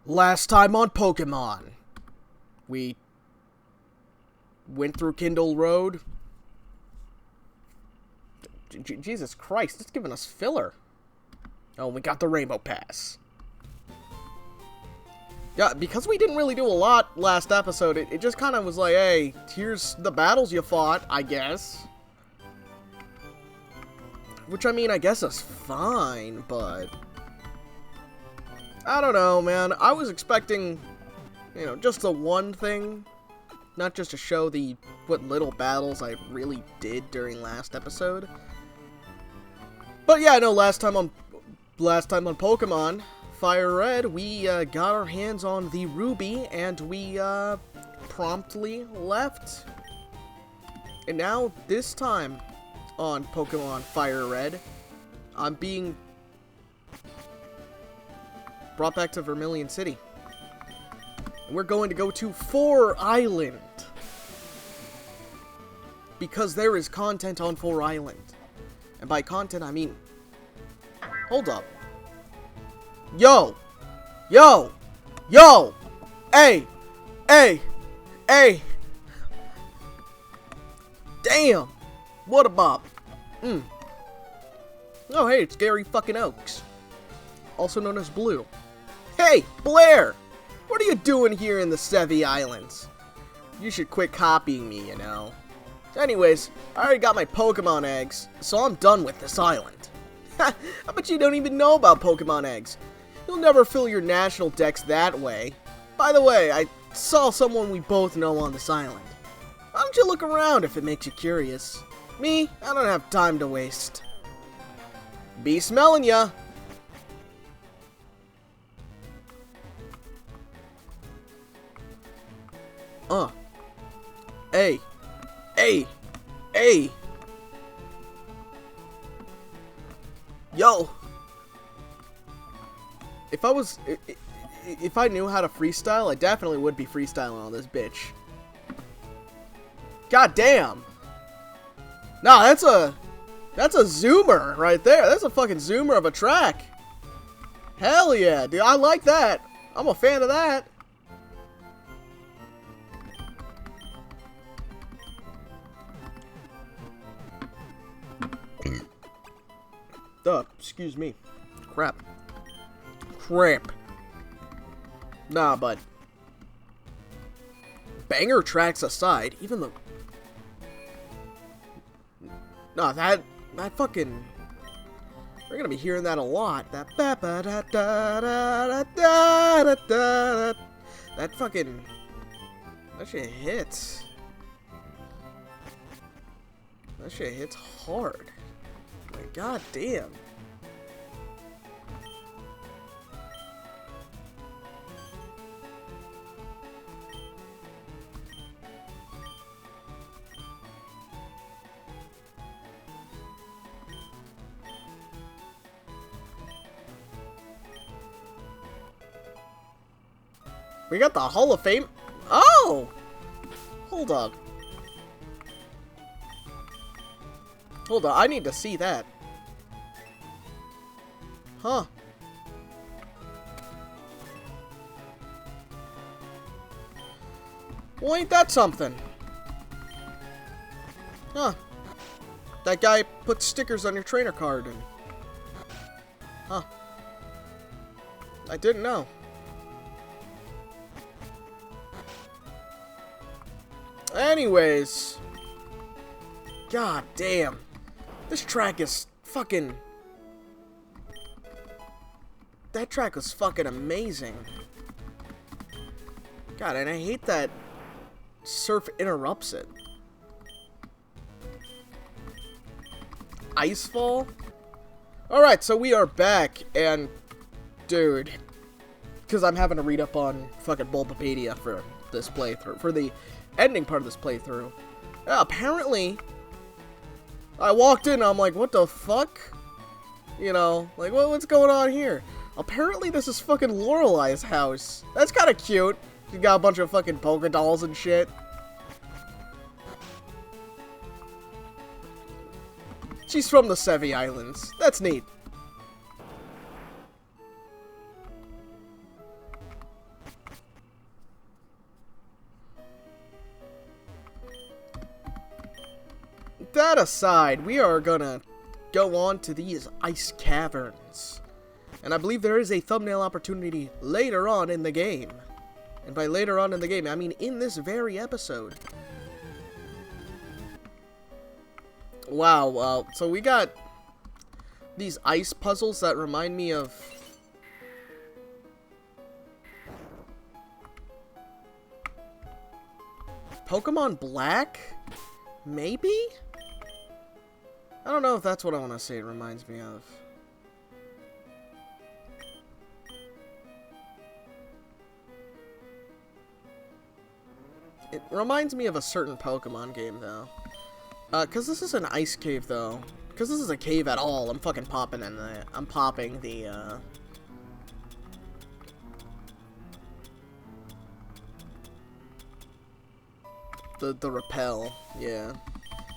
Last time on Pokemon, we went through Kindle Road. Jesus Christ, it's giving us filler. Oh, we got the Rainbow Pass. Yeah, because we didn't really do a lot last episode, it just kind of was like, hey, here's the battles you fought, I guess. Which, I mean, I guess is fine, but I don't know, man. I was expecting, just the one thing, not just to show what little battles I really did during last episode. But yeah, no, last time on Pokemon FireRed, we got our hands on the Ruby, and we promptly left. And now, this time on Pokemon FireRed, I'm being brought back to Vermilion City. And we're going to go to Four Island, because there is content on Four Island. And by content, I mean... Hold up. Yo! Yo! Yo! Hey! Hey! Hey! Damn! What a bop. Oh, hey, it's Gary fucking Oaks. Also known as Blue. Hey, Blair! What are you doing here in the Sevi Islands? You should quit copying me, you know. Anyways, I already got my Pokemon eggs, so I'm done with this island. I bet you don't even know about Pokemon eggs. You'll never fill your national decks that way. By the way, I saw someone we both know on this island. Why don't you look around if it makes you curious? Me, I don't have time to waste. Be smelling ya! Hey! Hey! Hey! Yo! If I knew how to freestyle, I definitely would be freestyling on this bitch. God damn! Nah, that's a zoomer right there. That's a fucking zoomer of a track. Hell yeah, dude. I like that. I'm a fan of that. Excuse me. Crap. Nah, but banger tracks aside, even the... Nah, that fucking... We're gonna be hearing that a lot. That fucking... That shit hits. That shit hits hard. Like, god damn. We got the Hall of Fame. Oh! Hold up. Hold on, I need to see that. Huh. Well, ain't that something? Huh. That guy put stickers on your trainer card and... Huh. I didn't know. Anyways. God damn. This track is fucking... That track was fucking amazing. God, and I hate that Surf interrupts it. Icefall? Alright, so we are back, and... Dude. Because I'm having to read up on fucking Bulbapedia for this playthrough. For the ending part of this playthrough. Yeah, apparently... I walked in and I'm like, what the fuck? You know, like, what's going on here? Apparently this is fucking Lorelei's house. That's kind of cute. She got a bunch of fucking pokedolls and shit. She's from the Sevi Islands. That's neat. that aside, we are gonna go on to these ice caverns. And I believe there is a thumbnail opportunity later on in the game. And by later on in the game, I mean in this very episode. Wow, so we got these ice puzzles that remind me of... Pokemon Black? Maybe? I don't know if that's what I want to say it reminds me of. It reminds me of a certain Pokemon game, though. Cause this is an ice cave, though. Cause this is a cave at all, I'm fucking popping in the... I'm popping the, The repel, yeah.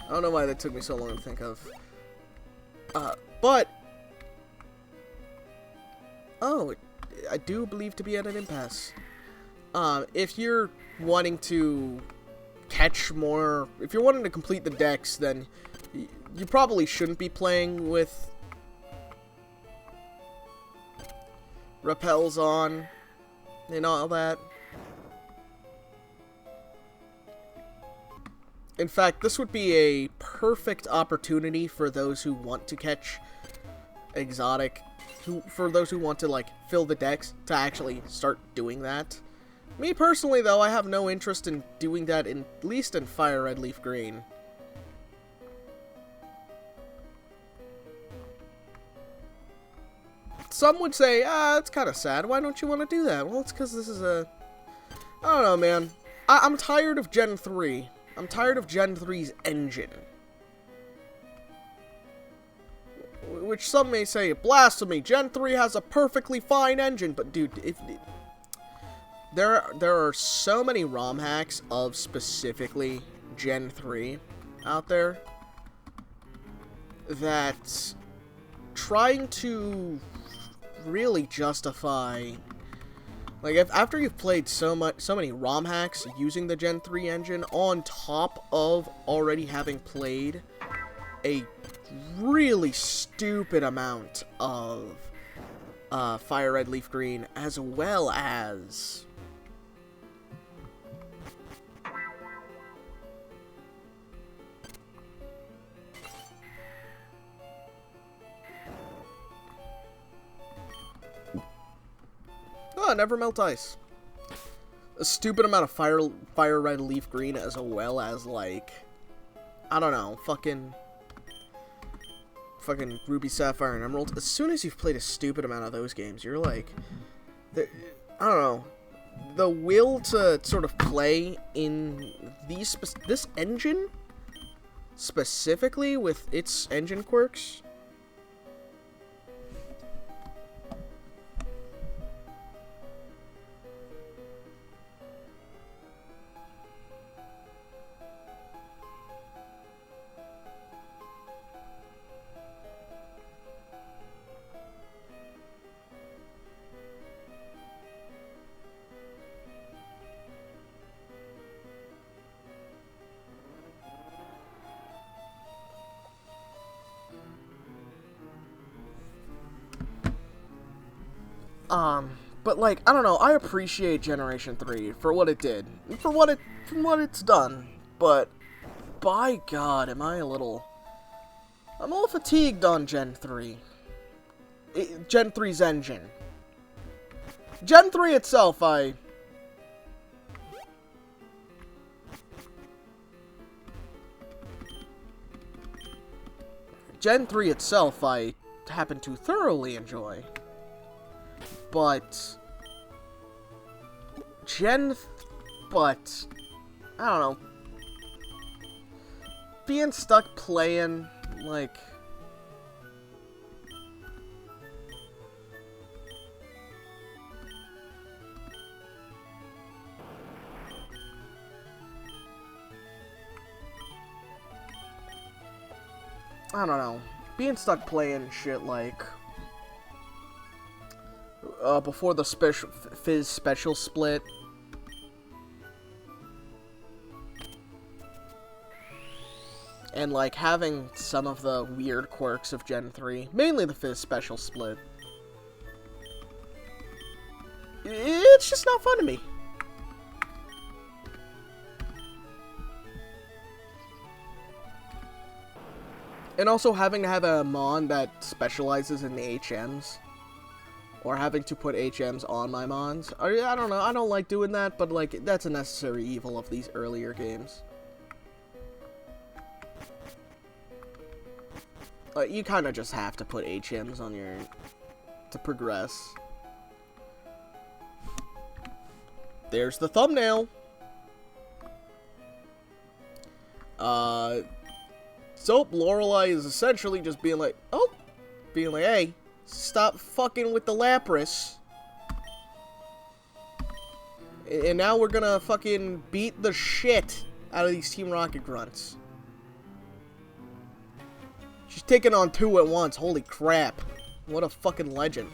I don't know why that took me so long to think of. But... Oh, I do believe to be at an impasse. If you're wanting to catch more... If you're wanting to complete the decks, then you probably shouldn't be playing with repels on and all that. In fact, this would be a perfect opportunity for those who want to catch exotic, for those who want to, like, fill the decks, to actually start doing that. Me personally, though, I have no interest in doing that, at least in FireRed, LeafGreen. Some would say, it's kind of sad, why don't you want to do that? Well, it's because this is a... I don't know, man. I'm tired of Gen 3. I'm tired of Gen 3's engine. Which some may say, blasphemy, Gen 3 has a perfectly fine engine. But dude, there are so many ROM hacks of specifically Gen 3 out there that trying to really justify... Like, after you've played so many ROM hacks using the Gen 3 engine, on top of already having played a really stupid amount of FireRed, LeafGreen, as well as... Oh, never melt ice. A stupid amount of FireRed, LeafGreen, as well as, like, I don't know, fucking Ruby, Sapphire, and Emerald. As soon as you've played a stupid amount of those games, you're like, I don't know, the will to sort of play in this engine, specifically with its engine quirks. But like, I don't know, I appreciate Generation 3 for what it did, from what it's done, but by God, I'm a little fatigued on Gen 3. Gen 3's engine. Gen 3 itself, Gen 3 itself, I happen to thoroughly enjoy. But I don't know, being stuck playing, like, I don't know, being stuck playing shit like before the Fizz special split. And, like, having some of the weird quirks of Gen 3, mainly the Fizz Special Split, it's just not fun to me. And also having to have a Mon that specializes in the HMs. Or having to put HMs on my Mons. I don't know, I don't like doing that, but, like, that's a necessary evil of these earlier games. You kind of just have to put HMs on your... to progress. There's the thumbnail! So, Lorelei is essentially just being like, hey, stop fucking with the Lapras. And now we're gonna fucking beat the shit out of these Team Rocket grunts. She's taking on 2 at once, holy crap. What a fucking legend.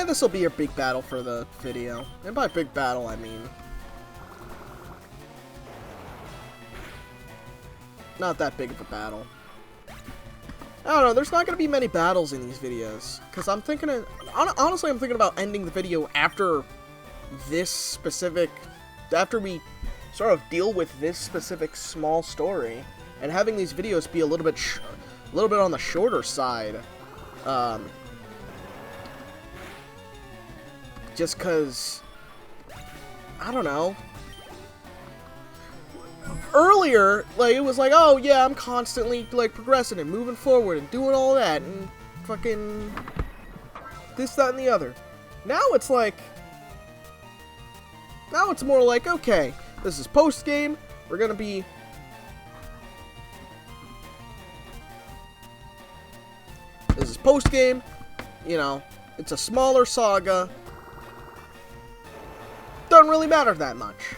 This will be a big battle for the video. And by big battle, I mean... not that big of a battle. I don't know, there's not going to be many battles in these videos. Because I'm thinking of... honestly, I'm thinking about ending the video after this specific... after we sort of deal with this specific small story. And having these videos be a little bit on the shorter side. Just because, I don't know. Earlier, like, it was like, oh yeah, I'm constantly, like, progressing and moving forward and doing all that and fucking this, that, and the other. Now it's like, now it's more like, okay, this is post-game, we're gonna be... this is post-game, you know, it's a smaller saga. Doesn't really matter that much.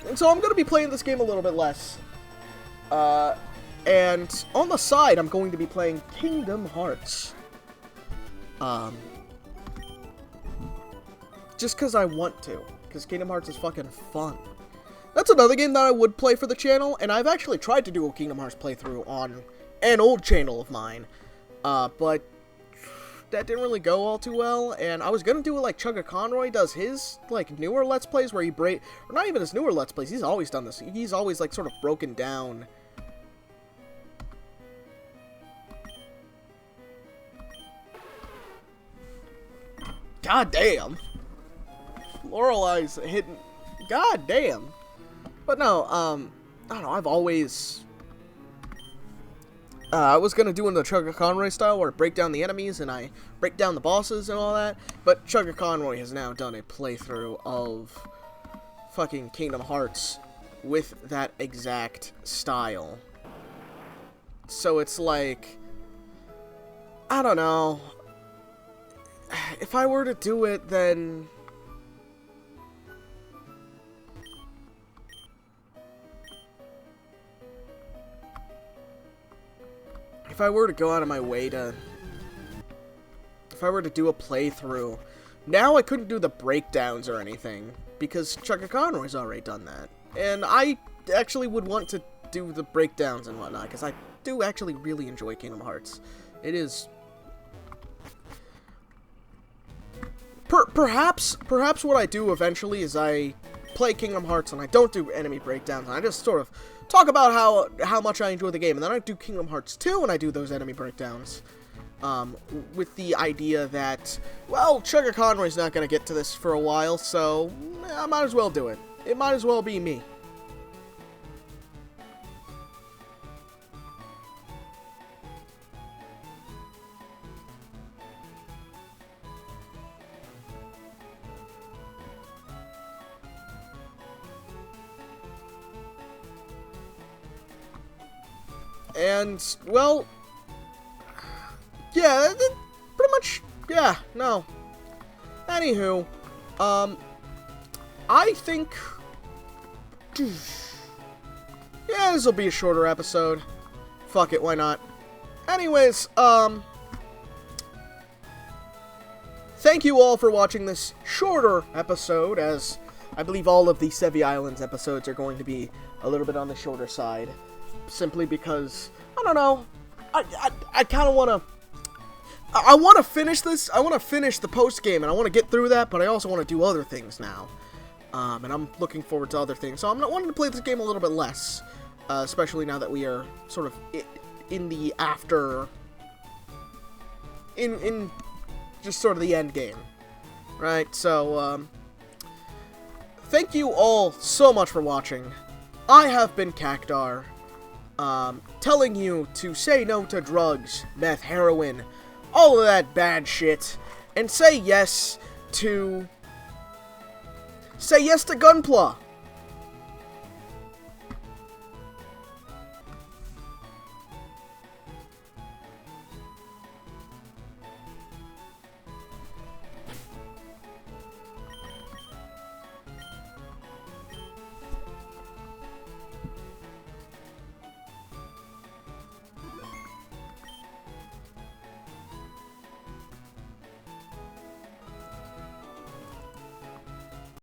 And so I'm going to be playing this game a little bit less. And on the side, I'm going to be playing Kingdom Hearts. Just because I want to. Because Kingdom Hearts is fucking fun. That's another game that I would play for the channel. And I've actually tried to do a Kingdom Hearts playthrough on an old channel of mine. But... that didn't really go all too well, and I was gonna do it like Chugga Conroy does his, like, newer Let's Plays, where he or not even his newer Let's Plays, he's always done this, he's always, like, sort of broken down. God damn! Lorelei's hitting, god damn! But no, I don't know, I've always... I was going to do in the Chugga Conroy style, where I break down the enemies and I break down the bosses and all that, but Chugga Conroy has now done a playthrough of fucking Kingdom Hearts with that exact style. So it's like, I don't know, if I were to do it, then... if I were to go out of my way to... if I were to do a playthrough... now I couldn't do the breakdowns or anything, because Chugga Conroy's already done that. And I actually would want to do the breakdowns and whatnot, because I do actually really enjoy Kingdom Hearts. It is... Perhaps what I do eventually is I play Kingdom Hearts and I don't do enemy breakdowns, and I just sort of talk about how much I enjoy the game, and then I do Kingdom Hearts 2 and I do those enemy breakdowns, with the idea that, well, Chugga Conroy's not going to get to this for a while, so I might as well do it. It might as well be me. And, well, yeah, pretty much, yeah, no. Anywho, I think, yeah, this will be a shorter episode Fuck it, why not? Anyways, thank you all for watching this shorter episode, as I believe all of the Sevi Islands episodes are going to be a little bit on the shorter side. Simply because, I don't know, I kind of want to... I want to finish this. I want to finish the post game, and I want to get through that, but I also want to do other things now. And I'm looking forward to other things. So I'm not wanting to play this game a little bit less, especially now that we are sort of in the after... In just sort of the end game. Right? So, thank you all so much for watching. I have been Cactar, telling you to say no to drugs, meth, heroin, all of that bad shit, and say yes to gunpla.